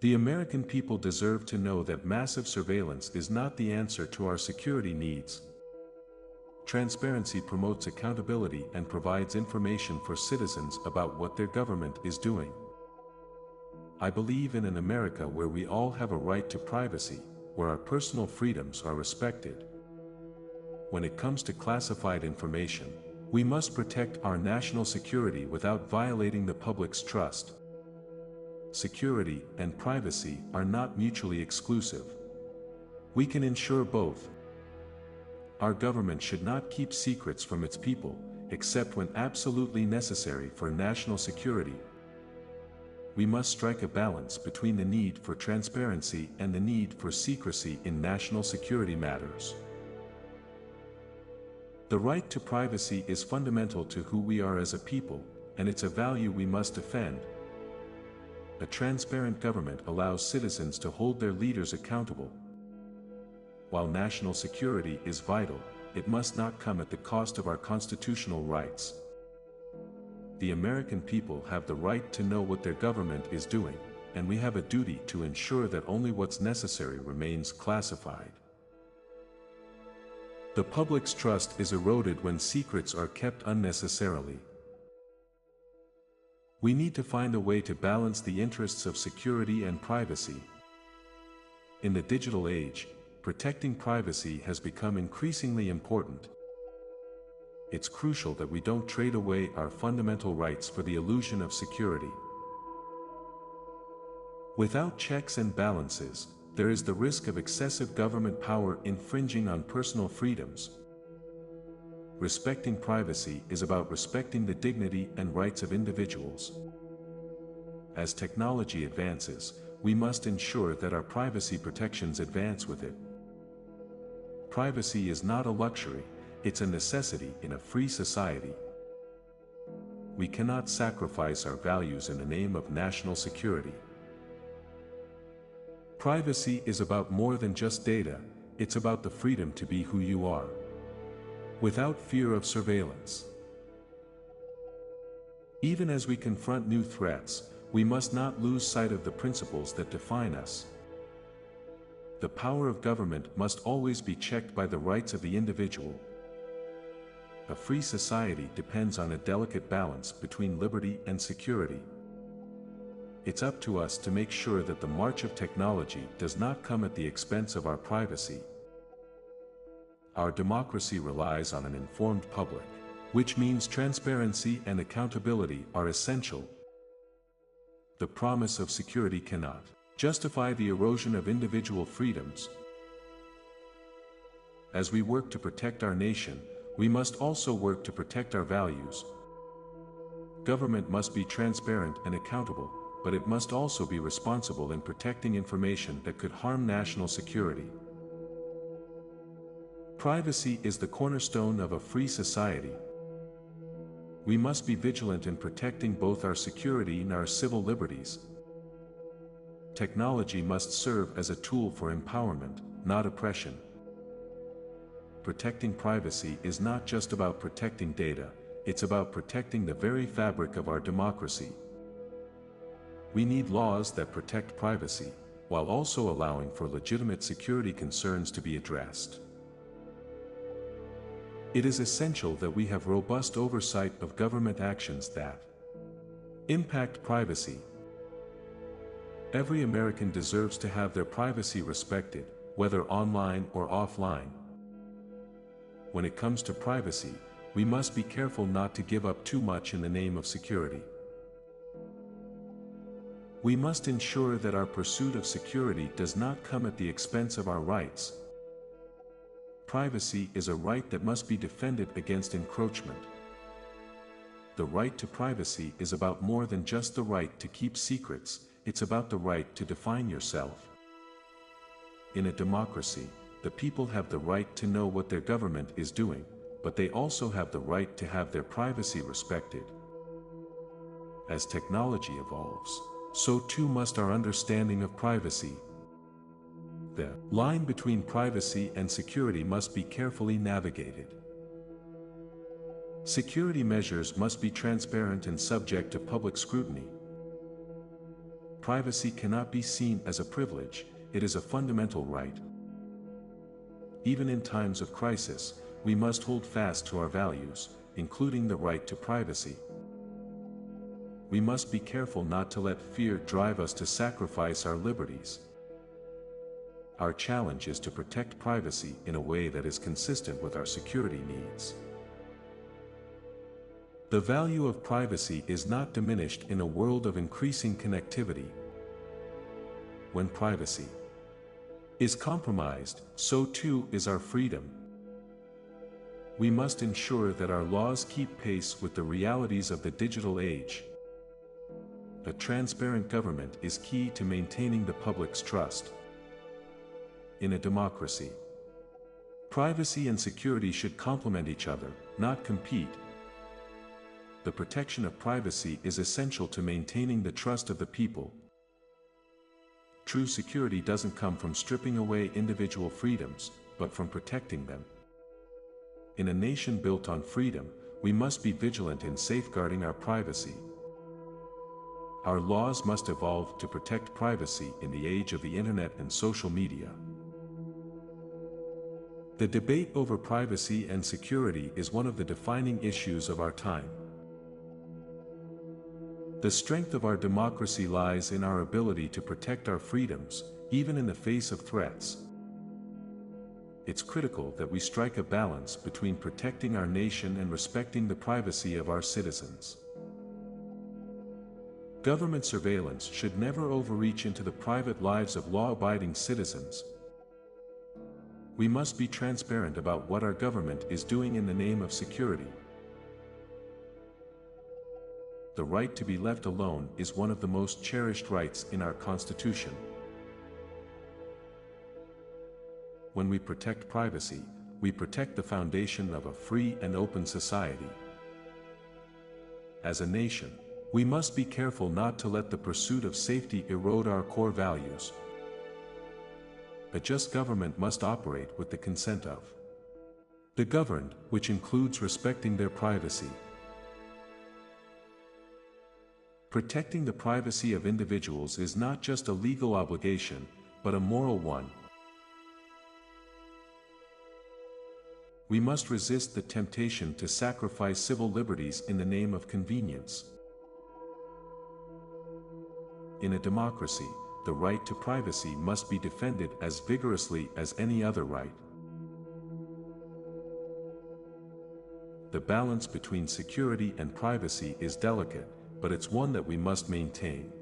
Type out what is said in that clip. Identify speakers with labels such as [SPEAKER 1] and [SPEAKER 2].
[SPEAKER 1] The American people deserve to know that massive surveillance is not the answer to our security needs. Transparency promotes accountability and provides information for citizens about what their government is doing. I believe in an America where we all have a right to privacy, where our personal freedoms are respected. When it comes to classified information, we must protect our national security without violating the public's trust. Security and privacy are not mutually exclusive. We can ensure both. Our government should not keep secrets from its people, except when absolutely necessary for national security. We must strike a balance between the need for transparency and the need for secrecy in national security matters. The right to privacy is fundamental to who we are as a people, and it's a value we must defend. A transparent government allows citizens to hold their leaders accountable. While national security is vital, it must not come at the cost of our constitutional rights. The American people have the right to know what their government is doing, and we have a duty to ensure that only what's necessary remains classified. The public's trust is eroded when secrets are kept unnecessarily. We need to find a way to balance the interests of security and privacy. In the digital age, protecting privacy has become increasingly important. It's crucial that we don't trade away our fundamental rights for the illusion of security. Without checks and balances, there is the risk of excessive government power infringing on personal freedoms. Respecting privacy is about respecting the dignity and rights of individuals. As technology advances, we must ensure that our privacy protections advance with it. Privacy is not a luxury, it's a necessity in a free society. We cannot sacrifice our values in the name of national security. Privacy is about more than just data, it's about the freedom to be who you are, without fear of surveillance. Even as we confront new threats, we must not lose sight of the principles that define us. The power of government must always be checked by the rights of the individual. A free society depends on a delicate balance between liberty and security. It's up to us to make sure that the march of technology does not come at the expense of our privacy. Our democracy relies on an informed public, which means transparency and accountability are essential. The promise of security cannot justify the erosion of individual freedoms. As we work to protect our nation, we must also work to protect our values. Government must be transparent and accountable, but it must also be responsible in protecting information that could harm national security. Privacy is the cornerstone of a free society. We must be vigilant in protecting both our security and our civil liberties. Technology must serve as a tool for empowerment, not oppression. Protecting privacy is not just about protecting data, it's about protecting the very fabric of our democracy. We need laws that protect privacy, while also allowing for legitimate security concerns to be addressed. It is essential that we have robust oversight of government actions that impact privacy. Every American deserves to have their privacy respected, whether online or offline. When it comes to privacy, we must be careful not to give up too much in the name of security. We must ensure that our pursuit of security does not come at the expense of our rights. Privacy is a right that must be defended against encroachment. The right to privacy is about more than just the right to keep secrets, it's about the right to define yourself. In a democracy, the people have the right to know what their government is doing, but they also have the right to have their privacy respected. As technology evolves, so too must our understanding of privacy. The line between privacy and security must be carefully navigated. Security measures must be transparent and subject to public scrutiny. privacy cannot be seen as a privilege, it is a fundamental right. Even in times of crisis, we must hold fast to our values, including the right to privacy. We must be careful not to let fear drive us to sacrifice our liberties. Our challenge is to protect privacy in a way that is consistent with our security needs. The value of privacy is not diminished in a world of increasing connectivity. When privacy is compromised, so too is our freedom. We must ensure that our laws keep pace with the realities of the digital age. A transparent government is key to maintaining the public's trust. In a democracy, privacy and security should complement each other, not compete. The protection of privacy is essential to maintaining the trust of the people. True security doesn't come from stripping away individual freedoms, but from protecting them. In a nation built on freedom, we must be vigilant in safeguarding our privacy. Our laws must evolve to protect privacy in the age of the internet and social media. The debate over privacy and security is one of the defining issues of our time. The strength of our democracy lies in our ability to protect our freedoms, even in the face of threats. It's critical that we strike a balance between protecting our nation and respecting the privacy of our citizens. Government surveillance should never overreach into the private lives of law-abiding citizens. We must be transparent about what our government is doing in the name of security. The right to be left alone is one of the most cherished rights in our Constitution. When we protect privacy, we protect the foundation of a free and open society. As a nation, we must be careful not to let the pursuit of safety erode our core values. A just government must operate with the consent of the governed, which includes respecting their privacy. Protecting the privacy of individuals is not just a legal obligation, but a moral one. We must resist the temptation to sacrifice civil liberties in the name of convenience. In a democracy, the right to privacy must be defended as vigorously as any other right. The balance between security and privacy is delicate, but it's one that we must maintain.